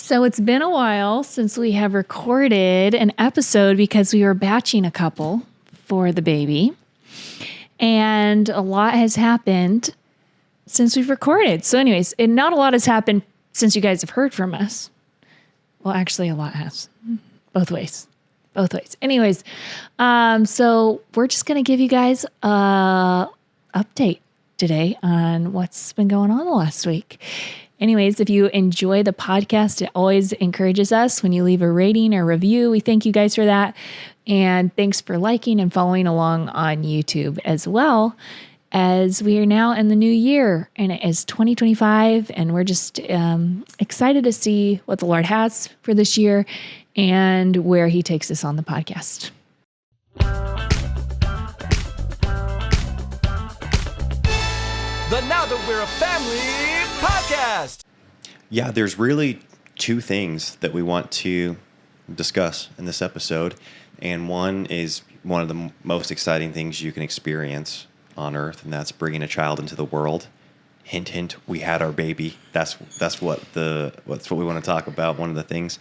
So it's been a while since we have recorded an episode because we were batching a couple for the baby. And a lot has happened since we've recorded. So anyways, and not a lot has happened since you guys have heard from us. Well, actually a lot has. Both ways. Anyways, so we're just going to give you guys a update today on what's been going on the last week. Anyways, if you enjoy the podcast, it always encourages us when you leave a rating or review. We thank you guys for that. And thanks for liking and following along on YouTube as well, as we are now in the new year and it is 2025. And we're just excited to see what the Lord has for this year and where he takes us on the podcast. The Now That We're a Family podcast. Yeah, there's really two things that we want to discuss in this episode. And one is one of the most exciting things you can experience on earth, and that's bringing a child into the world. Hint, hint, we had our baby. That's what we want to talk about, one of the things.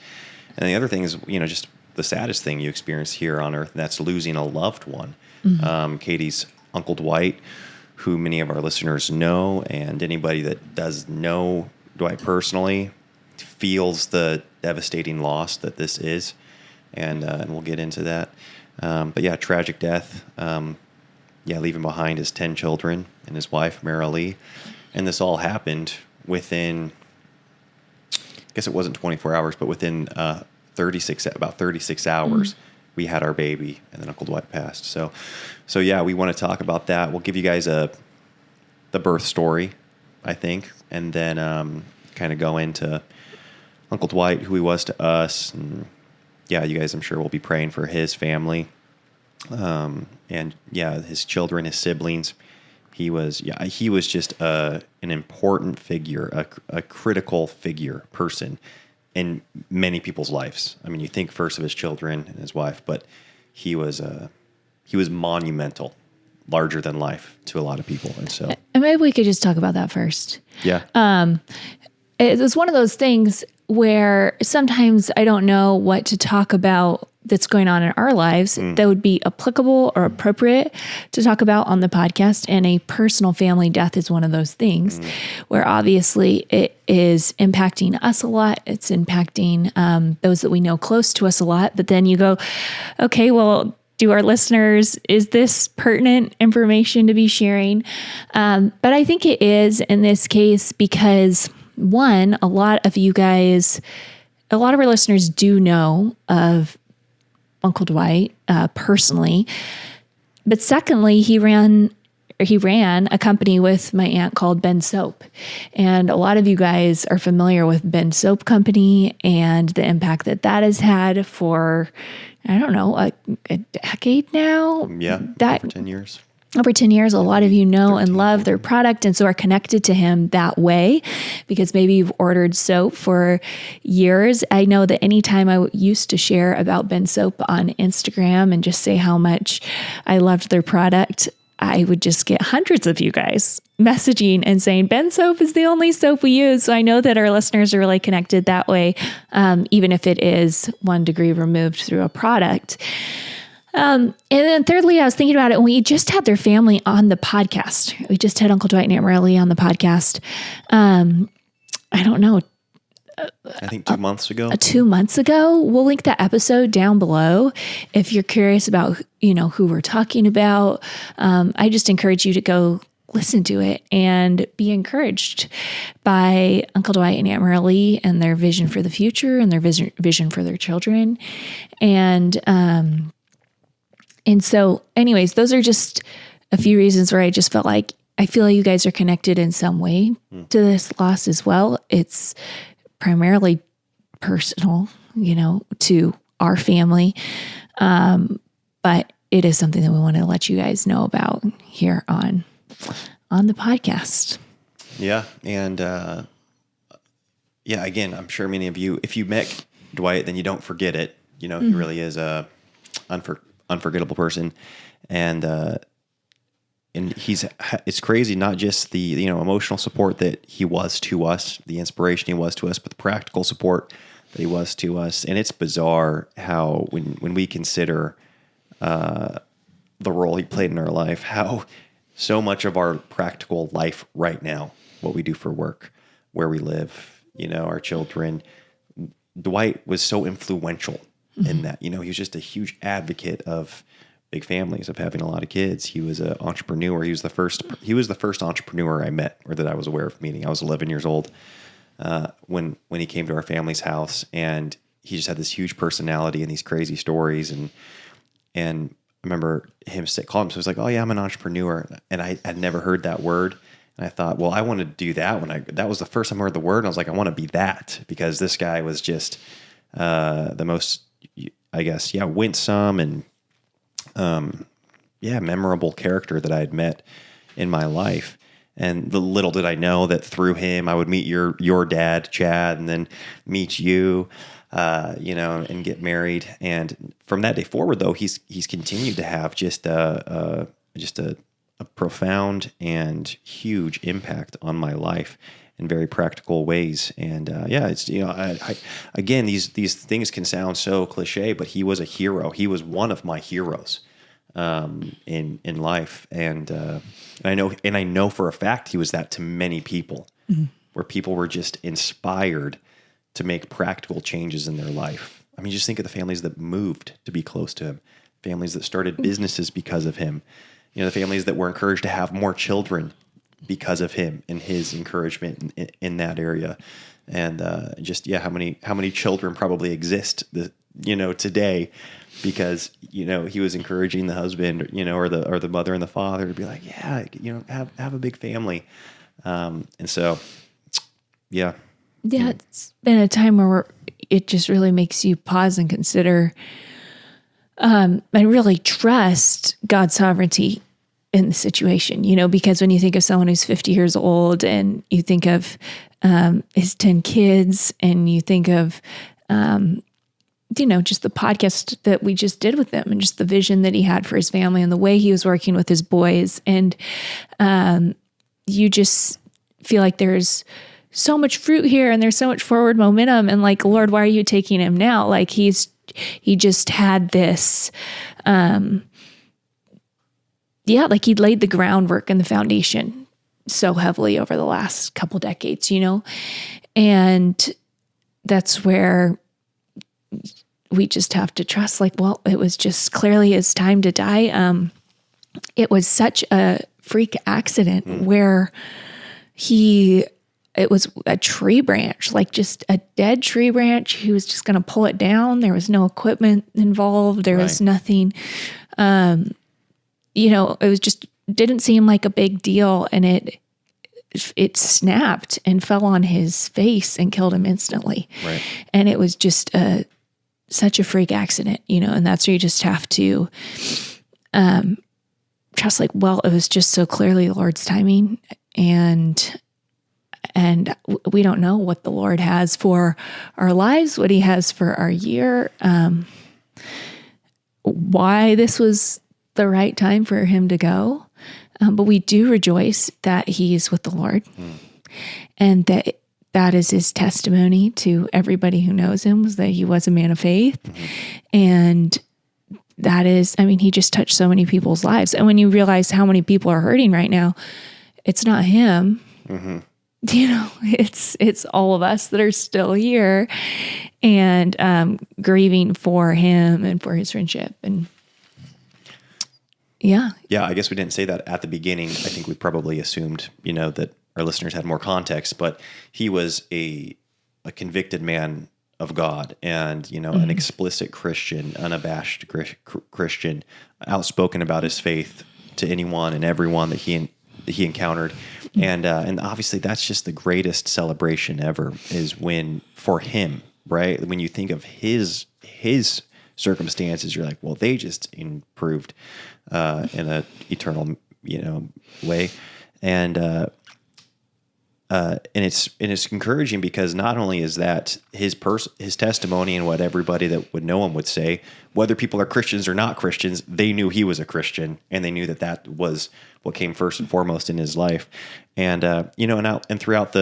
And the other thing is, just the saddest thing you experience here on earth, and that's losing a loved one. Mm-hmm. Katie's Uncle Dwight, who many of our listeners know, and anybody that does know Dwight personally feels the devastating loss that this is, and we'll get into that. But yeah, tragic death. Leaving behind his 10 children and his wife, Marilee. And this all happened within, I guess it wasn't 24 hours, but within about 36 hours. Mm-hmm. We had our baby, and then Uncle Dwight passed. So yeah, we want to talk about that. We'll give you guys the birth story, I think, and then kind of go into Uncle Dwight, who he was to us, and yeah, you guys, I'm sure, will be praying for his family, and yeah, his children, his siblings. He was just an important figure, a critical person in many people's lives. I mean, you think first of his children and his wife, but he was monumental, larger than life to a lot of people. And so, and maybe we could just talk about that first. Yeah. It was one of those things where sometimes I don't know what to talk about that's going on in our lives that would be applicable or appropriate to talk about on the podcast. And a personal family death is one of those things where obviously it is impacting us a lot. It's impacting those that we know close to us a lot. But then you go, okay, well, do our listeners, is this pertinent information to be sharing? But I think it is in this case because, one, a lot of our listeners do know of Uncle Dwight personally. But secondly, he ran a company with my aunt called Ben Soap. And a lot of you guys are familiar with Ben Soap Company and the impact that has had for, I don't know, a decade now? Yeah, over 10 years. Over 10 years, a lot of you know and love their product and so are connected to him that way because maybe you've ordered soap for years. I know that anytime I used to share about Ben Soap on Instagram and just say how much I loved their product, I would just get hundreds of you guys messaging and saying, Ben Soap is the only soap we use. So I know that our listeners are really connected that way, even if it is 1 degree removed through a product. And then thirdly, I was thinking about it, and we just had their family on the podcast. We just had Uncle Dwight and Aunt Marilee on the podcast. I don't know. I think 2 months ago. 2 months ago. We'll link that episode down below if you're curious about, who we're talking about. I just encourage you to go listen to it and be encouraged by Uncle Dwight and Aunt Marilee and their vision for the future and their vision for their children. And so anyways, those are just a few reasons where I just felt like I feel like you guys are connected in some way to this loss as well. It's primarily personal, to our family. But it is something that we want to let you guys know about here on the podcast. Yeah. And, again, I'm sure many of you, if you met Dwight, then you don't forget it. He really is a unforgettable person. And it's crazy, not just the, emotional support that he was to us, the inspiration he was to us, but the practical support that he was to us. And it's bizarre how when we consider the role he played in our life, how so much of our practical life right now, what we do for work, where we live, our children, Dwight was so influential in that. He was just a huge advocate of big families, of having a lot of kids. He was an entrepreneur. He was the first entrepreneur I met, or that I was aware of meeting. I was 11 years old when he came to our family's house, and he just had this huge personality and these crazy stories. And I remember him calling himself, he was like, "Oh yeah, I'm an entrepreneur." And I'd never heard that word. And I thought, well, I want to do that. That was the first time I heard the word. And I was like, I want to be that, because this guy was just the most, I guess, winsome and memorable character that I had met in my life. And the little did I know that through him, I would meet your dad, Chad, and then meet you, and get married. And from that day forward, though, he's continued to have just a profound and huge impact on my life in very practical ways. And it's again, these things can sound so cliche, but he was a hero. He was one of my heroes in life, and I know for a fact he was that to many people, where people were just inspired to make practical changes in their life. I mean, just think of the families that moved to be close to him, families that started businesses because of him. The families that were encouraged to have more children because of him and his encouragement in that area. And how many children probably exist, today, because he was encouraging the husband, or the mother and the father to be like, have a big family. And so, yeah. Yeah, it's been a time where it just really makes you pause and consider, and really trust God's sovereignty in the situation, because when you think of someone who's 50 years old, and you think of his 10 kids, and you think of, just the podcast that we just did with him, and just the vision that he had for his family, and the way he was working with his boys. And you just feel like there's so much fruit here, and there's so much forward momentum. And like, Lord, why are you taking him now? Like he just had this, like he'd laid the groundwork and the foundation so heavily over the last couple decades, and that's where we just have to trust, like, well, it was just clearly his time to die. It was such a freak accident where it was a tree branch, like just a dead tree branch. He was just going to pull it down. There was no equipment involved. There was nothing, it was just, didn't seem like a big deal. And it snapped and fell on his face and killed him instantly. Right. And it was just such a freak accident, and that's where you just have to trust, like, well, it was just so clearly the Lord's timing, and we don't know what the Lord has for our lives, what he has for our year, why this was the right time for him to go. But we do rejoice that he's with the Lord, and that is his testimony to everybody who knows him, was that he was a man of faith. And that is, he just touched so many people's lives. And when you realize how many people are hurting right now, it's not him. It's all of us that are still here and grieving for him and for his friendship. And yeah, I guess we didn't say that at the beginning. I think we probably assumed, that our listeners had more context, but he was a convicted man of God, and, an explicit Christian, unabashed Christian, outspoken about his faith to anyone and everyone that he encountered. And obviously that's just the greatest celebration ever, is when, for him, right? When you think of his circumstances, you're like, well, they just improved in an eternal, way. And it's encouraging, because not only is that his testimony and what everybody that would know him would say, whether people are Christians or not Christians, they knew he was a Christian, and they knew that was what came first and foremost in his life. And and throughout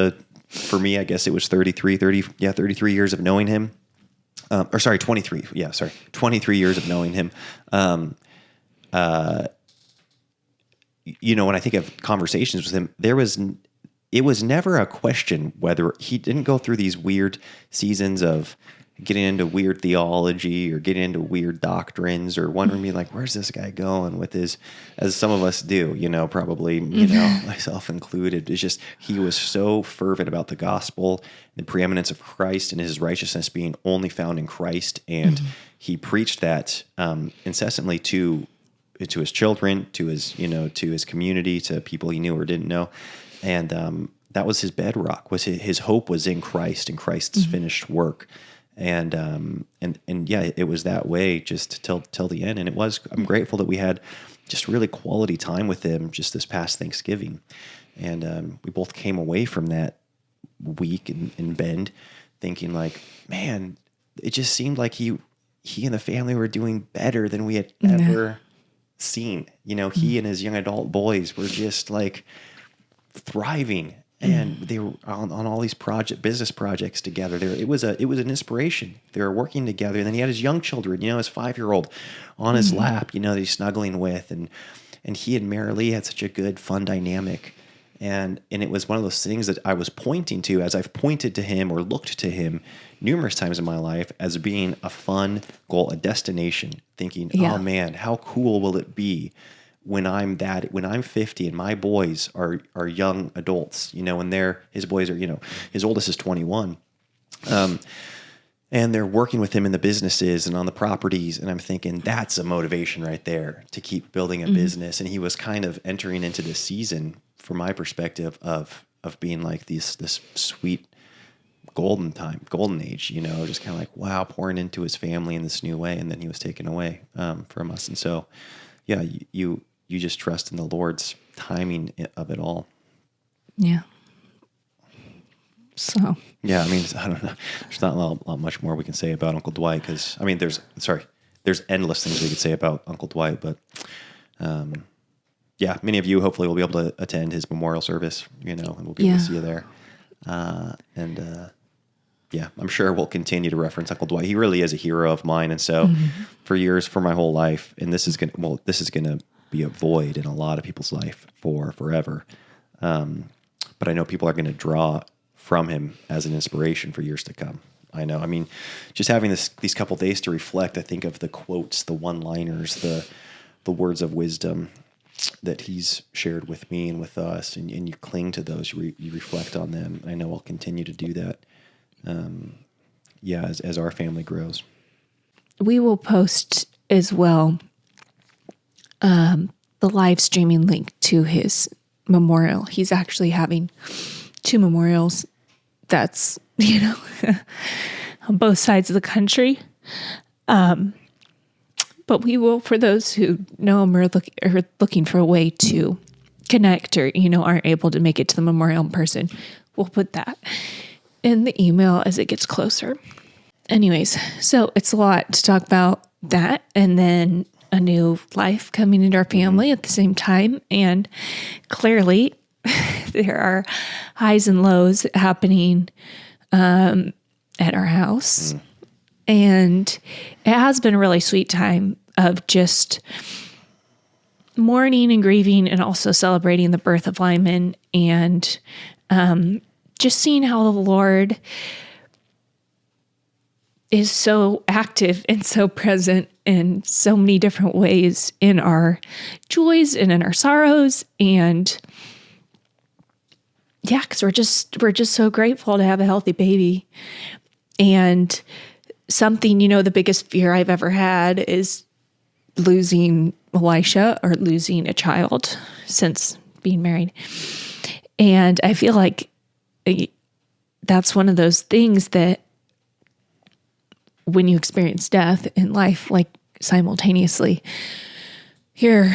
for me, I guess it was 33 years of knowing him, or sorry, 23. Yeah, sorry, 23 years of knowing him. When I think of conversations with him, it was never a question whether he didn't go through these weird seasons of getting into weird theology or getting into weird doctrines or wondering me like, where's this guy going with his, as some of us do, probably, myself included. It's just, he was so fervent about the gospel, the preeminence of Christ and his righteousness being only found in Christ. And he preached that incessantly to his children, to his community, to people he knew or didn't know. And that was his bedrock, was his hope was in Christ and Christ's finished work. And yeah, it was that way just till the end. And I'm grateful that we had just really quality time with him just this past Thanksgiving. And we both came away from that week in Bend thinking like, man, it just seemed like he and the family were doing better than we had ever seen. He and his young adult boys were just like thriving. And they were on all these business projects together. It was an inspiration. They were working together. And then he had his young children, his 5-year-old on his lap, that he's snuggling with. And he and Marilee had such a good, fun dynamic. And it was one of those things that I was pointing to as I've pointed to him or looked to him numerous times in my life as being a fun goal, a destination, thinking, oh man, how cool will it be when I'm 50 and my boys are young adults, and his boys are, his oldest is 21. And they're working with him in the businesses and on the properties. And I'm thinking that's a motivation right there to keep building a business. And he was kind of entering into this season from my perspective of being like this sweet golden age, just kind of like, wow, pouring into his family in this new way. And then he was taken away from us. And so, yeah, you just trust in the Lord's timing of it all. Yeah. So. Yeah, I mean, I don't know. There's not a lot much more we can say about Uncle Dwight because, I mean, there's endless things we could say about Uncle Dwight, but yeah, many of you hopefully will be able to attend his memorial service, and we'll be able to see you there. Yeah, I'm sure we'll continue to reference Uncle Dwight. He really is a hero of mine, and so for my whole life, and this is gonna be a void in a lot of people's life for forever. But I know people are going to draw from him as an inspiration for years to come. I know. I mean, just having these couple days to reflect, I think of the quotes, the one-liners, the words of wisdom that he's shared with me and with us, and you cling to those, you reflect on them. I know I'll continue to do that. As our family grows. We will post as well the live streaming link to his memorial. He's actually having 2 memorials. That's, on both sides of the country. But we will, for those who know him or are looking for a way to connect or, aren't able to make it to the memorial in person, we'll put that in the email as it gets closer. Anyways, so it's a lot to talk about that. And then a new life coming into our family at the same time. And clearly there are highs and lows happening at our house. And it has been a really sweet time of just mourning and grieving and also celebrating the birth of Lyman and just seeing how the Lord is so active and so present in so many different ways in our joys and in our sorrows. And yeah, because we're just so grateful to have a healthy baby. And something, the biggest fear I've ever had is losing Elisha or losing a child since being married. And I feel like that's one of those things that when you experience death in life, like simultaneously, you're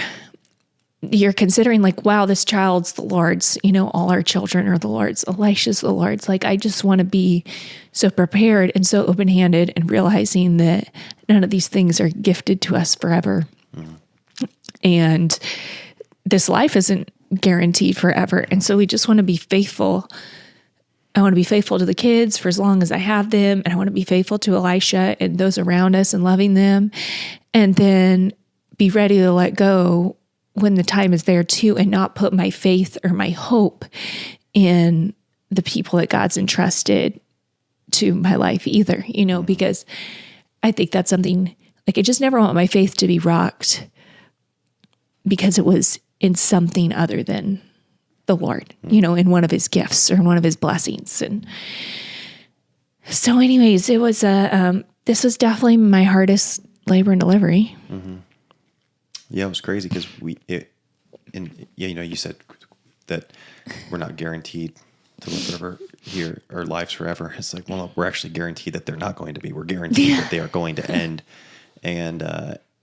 considering like, wow, this child's the Lord's, all our children are the Lord's, Elisha's the Lord's. Like, I just want to be so prepared and so open-handed and realizing that none of these things are gifted to us forever. And this life isn't guaranteed forever. And so we just want to be faithful I want to be faithful to the kids for as long as I have them. And I want to be faithful to Elisha and those around us and loving them. And then be ready to let go when the time is there too, and not put my faith or my hope in the people that God's entrusted to my life either, because I think that's something, like, I just never want my faith to be rocked because it was in something other than the Lord, in one of his gifts or in one of his blessings. And so anyways, it was this was definitely my hardest labor and delivery. Mm-hmm. Yeah, it was crazy because you said that we're not guaranteed to live our lives forever. It's like, well, we're actually guaranteed that they're not going to be. We're guaranteed that they are going to end. And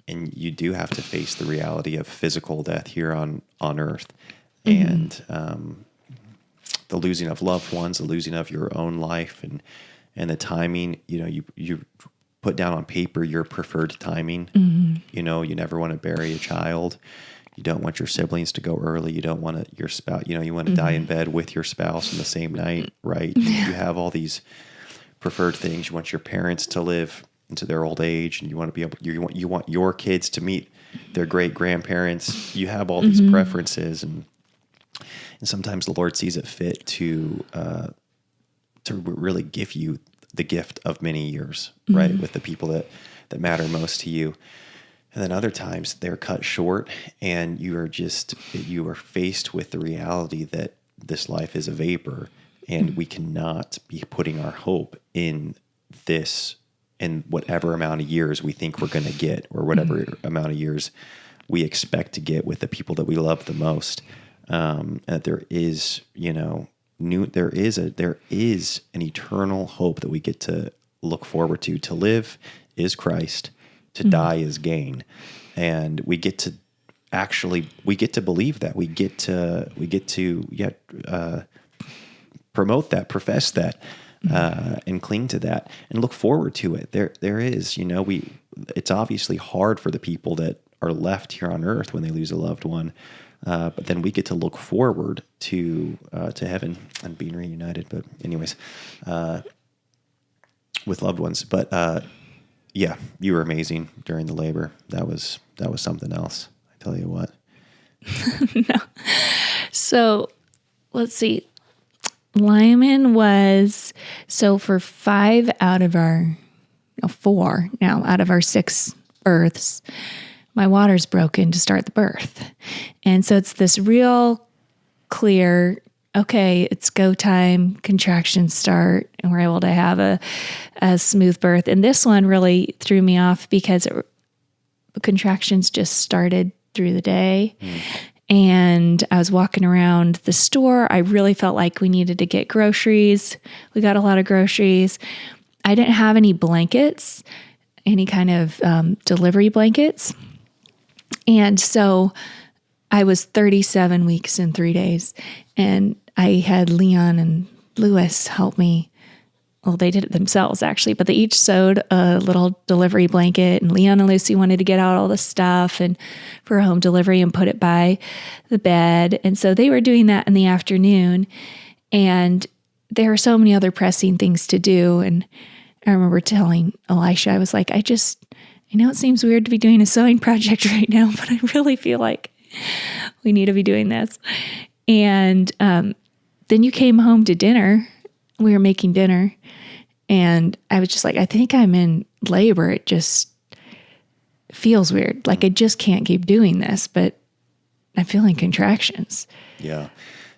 you do have to face the reality of physical death here on earth. Mm-hmm. And the losing of loved ones, the losing of your own life, and the timing, you put down on paper your preferred timing. Mm-hmm. You never want to bury a child. You don't want your siblings to go early. You don't want your spouse, you want to die in bed with your spouse on the same night, right? Yeah. You have all these preferred things. You want your parents to live into their old age, and you want to be able, you want your kids to meet their great grandparents. You have all these preferences, and sometimes the Lord sees it fit to really give you the gift of many years, right? With the people that matter most to you. And then other times they're cut short, and you are faced with the reality that this life is a vapor, and we cannot be putting our hope in this, in whatever amount of years we think we're going to get, or whatever amount of years we expect to get with the people that we love the most. And that there is, there is an eternal hope that we get to look forward to. To live is Christ. To die is gain. And we get to believe that. We get to promote that, profess that, and cling to that, and look forward to it. There is, it's obviously hard for the people that are left here on earth when they lose a loved one. But then we get to look forward to heaven and being reunited. But anyways, with loved ones. But yeah, you were amazing during the labor. That was something else. I tell you what. No. So let's see. Lyman was, for 4 out of our 6 births, my water's broken to start the birth. And so it's this real clear, okay, it's go time, contractions start, and we're able to have a smooth birth. And this one really threw me off because the contractions just started through the day. And I was walking around the store. I really felt like we needed to get groceries. We got a lot of groceries. I didn't have any blankets, any kind of delivery blankets. And so I was 37 weeks and 3 days, and I had Leon and Lewis help me. Well, they did it themselves actually, but they each sewed a little delivery blanket, and Leon and Lucy wanted to get out all the stuff and for home delivery and put it by the bed. And so they were doing that in the afternoon, and there were so many other pressing things to do. And I remember telling Elisha, I was like, I know it seems weird to be doing a sewing project right now, but I really feel like we need to be doing this. And then you came home to dinner. We were making dinner, and I was just like, I think I'm in labor. It just feels weird. Like I just can't keep doing this, but I'm feeling contractions. Yeah.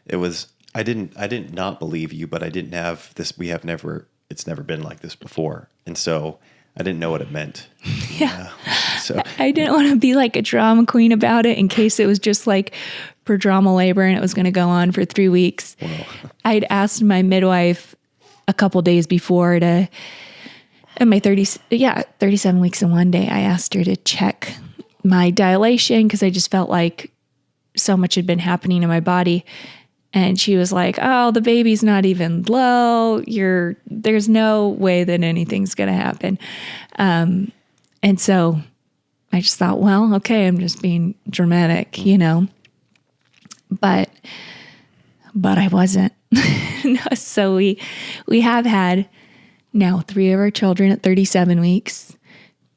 It was, I didn't not believe you, but I didn't have this. It's never been like this before. And so I didn't know what it meant. Yeah. So I didn't want to be like a drama queen about it in case it was just like prodromal labor and it was going to go on for 3 weeks. Wow. I'd asked my midwife a couple days before at my 37 weeks and 1 day, I asked her to check my dilation because I just felt like so much had been happening in my body. And she was like, oh, the baby's not even low. There's no way that anything's going to happen. And so I just thought, well, okay, I'm just being dramatic, But I wasn't. No, so we have had now 3 of our children at 37 weeks,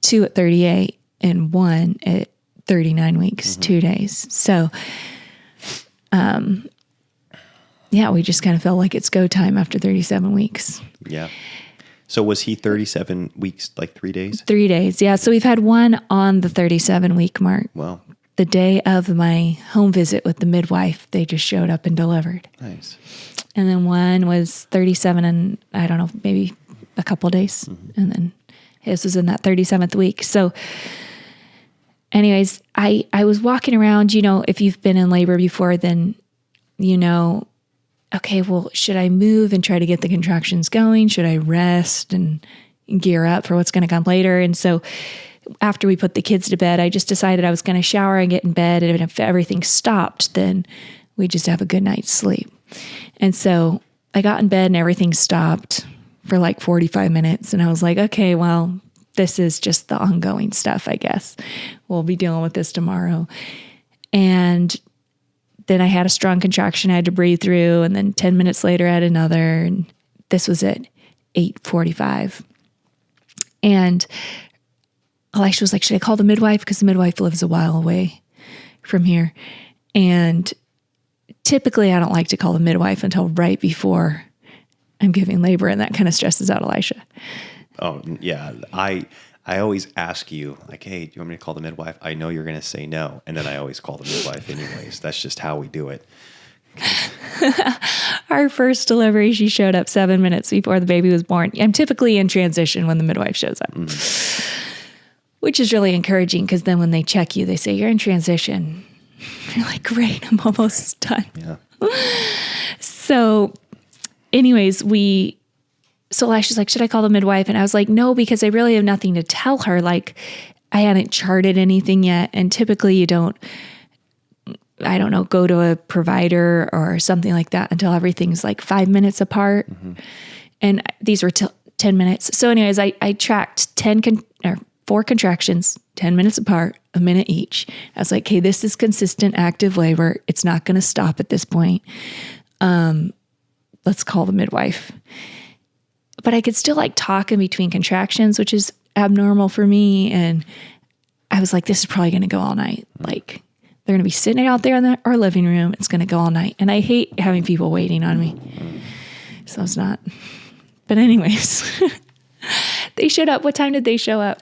2 at 38, and 1 at 39 weeks, 2 days. So, yeah, we just kind of felt like it's go time after 37 weeks. Yeah. So was he 37 weeks, like 3 days? 3 days, yeah. So we've had one on the 37-week mark. Wow. The day of my home visit with the midwife, they just showed up and delivered. Nice. And then one was 37 and I don't know, maybe a couple days. And then his was in that 37th week. So anyways, I was walking around, if you've been in labor before, then, okay, well, should I move and try to get the contractions going? Should I rest and gear up for what's going to come later? And so after we put the kids to bed, I just decided I was going to shower and get in bed. And if everything stopped, then we just have a good night's sleep. And so I got in bed and everything stopped for like 45 minutes. And I was like, okay, well, this is just the ongoing stuff, I guess. We'll be dealing with this tomorrow. And then I had a strong contraction I had to breathe through. And then 10 minutes later, I had another. And this was at 8:45. And Elisha was like, should I call the midwife? Because the midwife lives a while away from here. And typically I don't like to call the midwife until right before I'm giving labor, and that kind of stresses out Elisha. Oh, yeah. I always ask you, like, hey, do you want me to call the midwife? I know you're going to say no. And then I always call the midwife anyways. That's just how we do it. Our first delivery, she showed up 7 minutes before the baby was born. I'm typically in transition when the midwife shows up, which is really encouraging because then when they check you, they say, you're in transition. You're like, great, I'm almost done. Yeah. So anyways, so Elisha's like, should I call the midwife? And I was like, no, because I really have nothing to tell her. Like, I hadn't charted anything yet. And typically you don't, I don't know, go to a provider or something like that until everything's like 5 minutes apart. And these were 10 minutes. So anyways, I tracked 4 contractions, 10 minutes apart, a minute each. I was like, okay, this is consistent active labor. It's not going to stop at this point. Let's call the midwife. But I could still like talk in between contractions, which is abnormal for me. And I was like, this is probably going to go all night. Like, they're going to be sitting out there in our living room. It's going to go all night. And I hate having people waiting on me. So it's not. But anyways, they showed up. What time did they show up?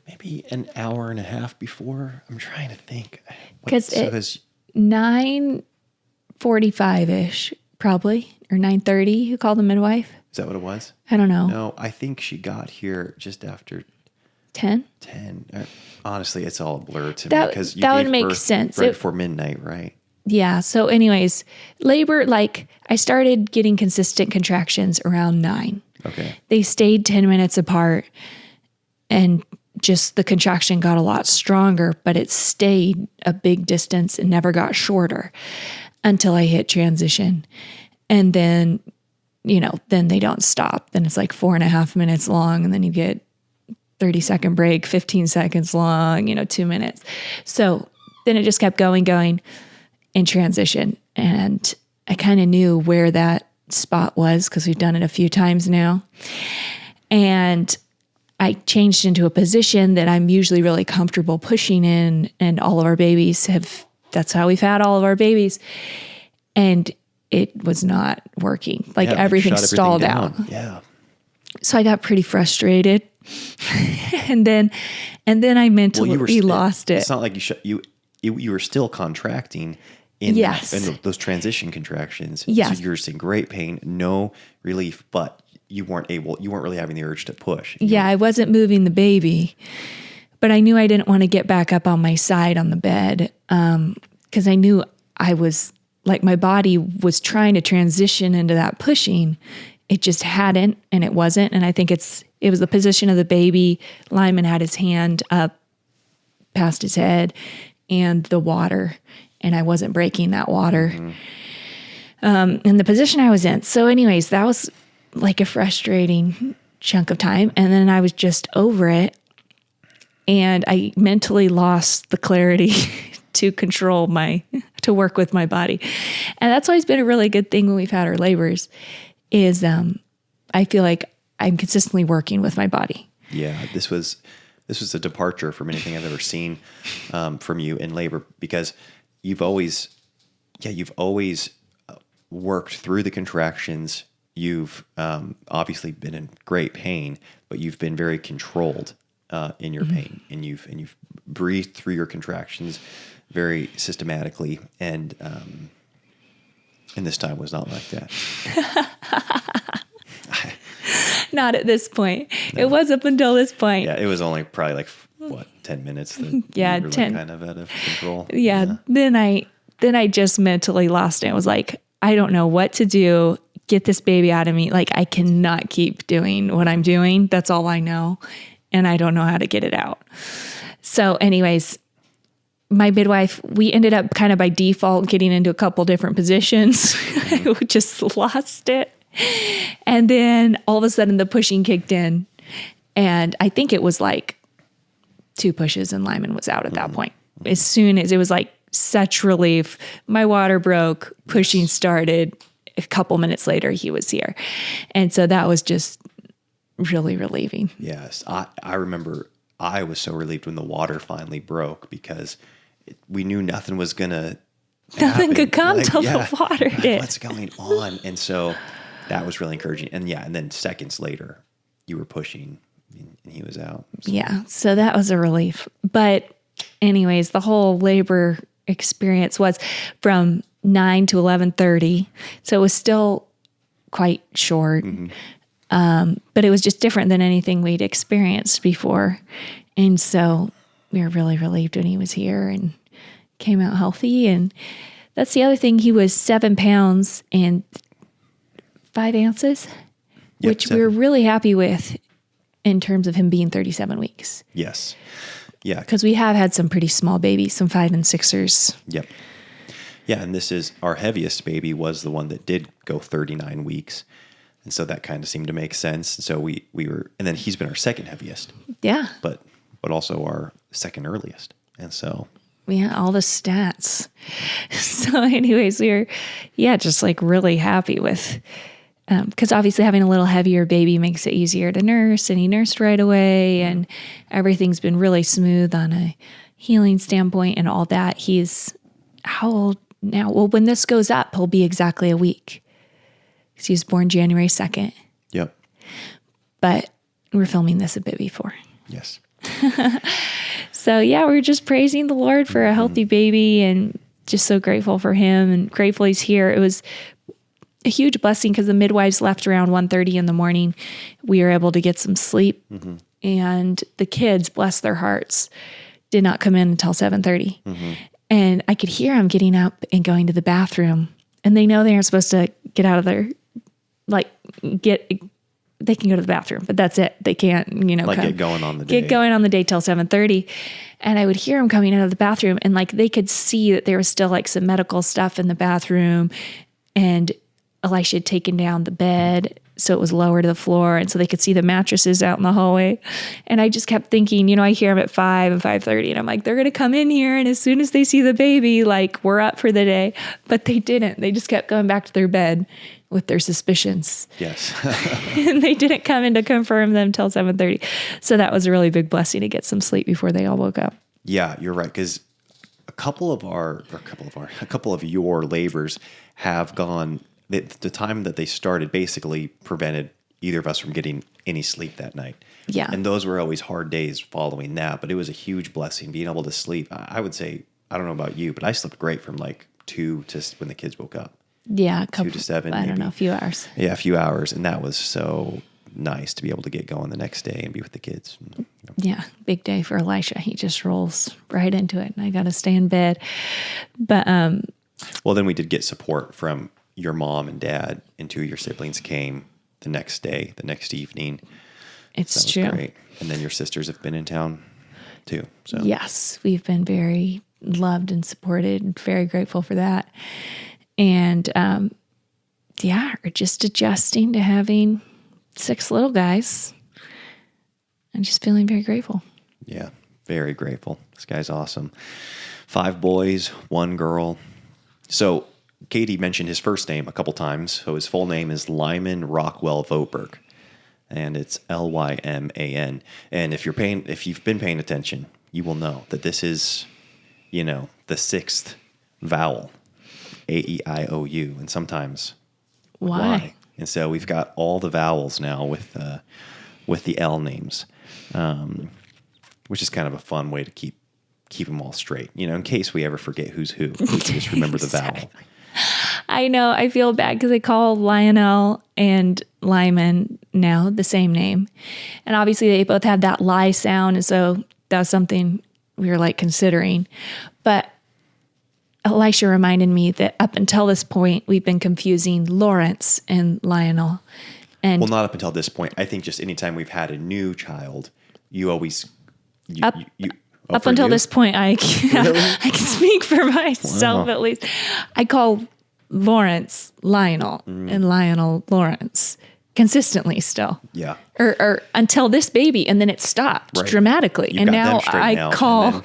Maybe an hour and a half before. I'm trying to think. Because it's 9:45-ish, probably, or 9:30, you called the midwife? Is that what it was? I don't know. No, I think she got here just after 10? 10. Honestly, it's all blurred to that, me because you that gave would make birth sense. right before midnight, right? Yeah. So anyways, labor, like I started getting consistent contractions around 9. Okay. They stayed 10 minutes apart and just the contraction got a lot stronger, but it stayed a big distance and never got shorter until I hit transition. And then, then they don't stop. Then it's like 4.5 minutes long. And then you get 30-second break, 15 seconds long, 2 minutes. So then it just kept going in transition. And I kind of knew where that spot was because we've done it a few times now. And I changed into a position that I'm usually really comfortable pushing in, and all of our babies that's how we've had all of our babies. And it was not working. Like everything stalled out. Yeah. So I got pretty frustrated. and then I mentally lost it. It's not like you were still contracting in those transition contractions. Yes. So you're seeing great pain, no relief, but you weren't really having the urge to push. I wasn't moving the baby, but I knew I didn't want to get back up on my side on the bed. Cause I knew I was like, my body was trying to transition into that pushing. It just hadn't, and it wasn't. And I think it was the position of the baby. Lyman had his hand up past his head and the water, and I wasn't breaking that water. In the position I was in. So anyways, that was like a frustrating chunk of time. And then I was just over it. And I mentally lost the clarity to control my to work with my body. And that's always been a really good thing when we've had our labors is I feel like I'm consistently working with my body. Yeah, this was a departure from anything I've ever seen from you in labor, because you've always worked through the contractions. You've obviously been in great pain, but you've been very controlled in your pain, and you've breathed through your contractions very systematically, and this time was not like that. Not at this point. No. It was up until this point. Yeah, it was only probably like 10 minutes that you were 10. Like kind of out of control. Yeah. Then I just mentally lost it. I was like, I don't know what to do. Get this baby out of me. Like, I cannot keep doing what I'm doing. That's all I know. And I don't know how to get it out. So anyways, my midwife, we ended up kind of by default getting into a couple different positions. We just lost it. And then all of a sudden the pushing kicked in. And I think it was like 2 pushes and Lyman was out at that point. As soon as it was like such relief, my water broke, pushing started. A couple minutes later, he was here. And so that was just really relieving. Yes. I remember I was so relieved when the water finally broke, because we knew nothing was going to Nothing could come till the water did. What's going on? And so that was really encouraging. And then seconds later, you were pushing and he was out. So. Yeah. So that was a relief. But anyways, the whole labor experience was from 9 to 11:30. So it was still quite short. But it was just different than anything we'd experienced before. And so we were really relieved when he was here and came out healthy. And that's the other thing. He was 7 pounds and 5 ounces, which 7. we were really happy with in terms of him being 37 weeks. Yes. Yeah. Because we have had some pretty small babies, some 5 and 6ers. Yep. Yeah. And this is our heaviest baby was the one that did go 39 weeks. And so that kind of seemed to make sense. And so we were, and then he's been our second heaviest. Yeah. But also our second earliest. And so. Yeah, all the stats. So anyways, we were, just like really happy with, because obviously having a little heavier baby makes it easier to nurse, and he nursed right away, and everything's been really smooth on a healing standpoint and all that. He's how old now? Well, when this goes up, he'll be exactly a week. He was born January 2nd. Yep. But we're filming this a bit before. Yes. So we're just praising the Lord for a healthy baby, and just so grateful for him and grateful he's here. It was a huge blessing because the midwives left around 1:30 in the morning. We were able to get some sleep, and the kids, bless their hearts, did not come in until 7:30. And I could hear them getting up and going to the bathroom, and they know they aren't supposed to get out of their, they can go to the bathroom, but that's it. They can't, get going on the day. Get going on the day till 7:30. And I would hear them coming out of the bathroom, and they could see that there was still some medical stuff in the bathroom, and Elisha had taken down the bed so it was lower to the floor, and so they could see the mattresses out in the hallway. And I just kept thinking, I hear them at 5 and 5:30, and I'm like, they're going to come in here, and as soon as they see the baby, we're up for the day. But they didn't. They just kept going back to their bed with their suspicions. Yes. And they didn't come in to confirm them till 7:30. So that was a really big blessing to get some sleep before they all woke up. Yeah, you're right. Because a couple of your labors have gone, the time that they started basically prevented either of us from getting any sleep that night. Yeah. And those were always hard days following that, but it was a huge blessing being able to sleep. I would say, I don't know about you, but I slept great from 2 to when the kids woke up. Yeah, 2 to 7. I don't know, a few hours. Yeah, a few hours. And that was so nice to be able to get going the next day and be with the kids. Yeah, big day for Elisha. He just rolls right into it, and I got to stay in bed. But well, then we did get support from your mom and dad, and 2 of your siblings came the next day, the next evening. It's true. Great. And then your sisters have been in town too. So yes, we've been very loved and supported, and very grateful for that. And we're just adjusting to having 6 little guys. I'm just feeling very grateful. Yeah, very grateful. This guy's awesome. 5 boys, 1 girl. So Katie mentioned his first name a couple times. So his full name is Lyman Rockwell Voberg, and it's Lyman. And if you've been paying attention, you will know that this is, the sixth vowel, A-E-I-O-U, and sometimes Why? And so we've got all the vowels now with the L names, which is kind of a fun way to keep them all straight. In case we ever forget who's who, we can just remember the vowel. I know. I feel bad because I call Lionel and Lyman now the same name. And obviously they both have that lie sound. And so that's something we were considering. But Elisha reminded me that up until this point, we've been confusing Lawrence and Lionel. And Well, not up until this point. I think just anytime we've had a new child, you always... Up until this point, I can speak for myself at least. I call Lawrence Lionel and Lionel Lawrence consistently still. Yeah. Or until this baby, and then it stopped dramatically. You've and got them now straightened I out, call,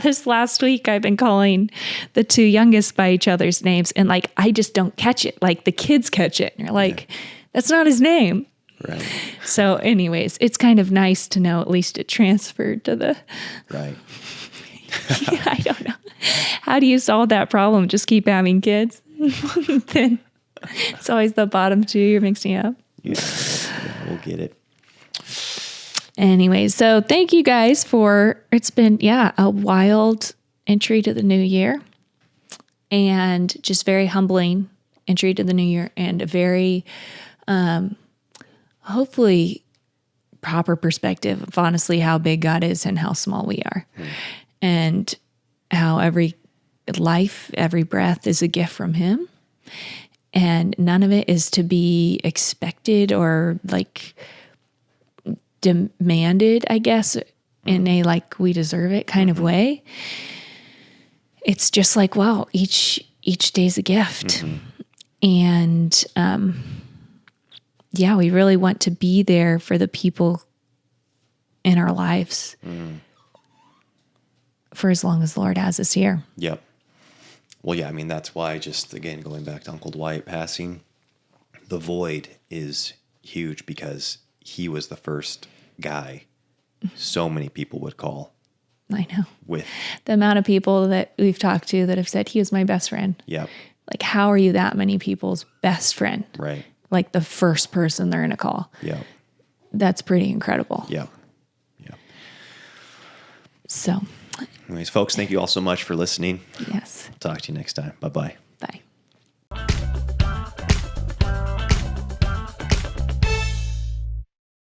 this last week I've been calling the two youngest by each other's names, and I just don't catch it. The kids catch it. And you're that's not his name. Right. So anyways, it's kind of nice to know at least it transferred to the... Right. I don't know. How do you solve that problem? Just keep having kids? Then it's always the bottom two you're mixing up. Yeah, we'll get it. Anyways, so thank you guys it's been, a wild entry to the new year, and just very humbling entry to the new year, and a very, hopefully proper perspective of honestly how big God is and how small we are. And how every life, every breath is a gift from Him. And none of it is to be expected or demanded, I guess, in a we deserve it kind of way. It's just wow, each day's a gift. And we really want to be there for the people in our lives for as long as the Lord has us here. Yep. Well, yeah, that's why, just again, going back to Uncle Dwight passing, the void is huge because he was the first guy so many people would call. I know. With the amount of people that we've talked to that have said he was my best friend. Yep. How are you that many people's best friend? Right. The first person they're going to call. Yeah. That's pretty incredible. Yeah. Yeah. So. Anyways, folks, thank you all so much for listening. Yes. Talk to you next time. Bye-bye.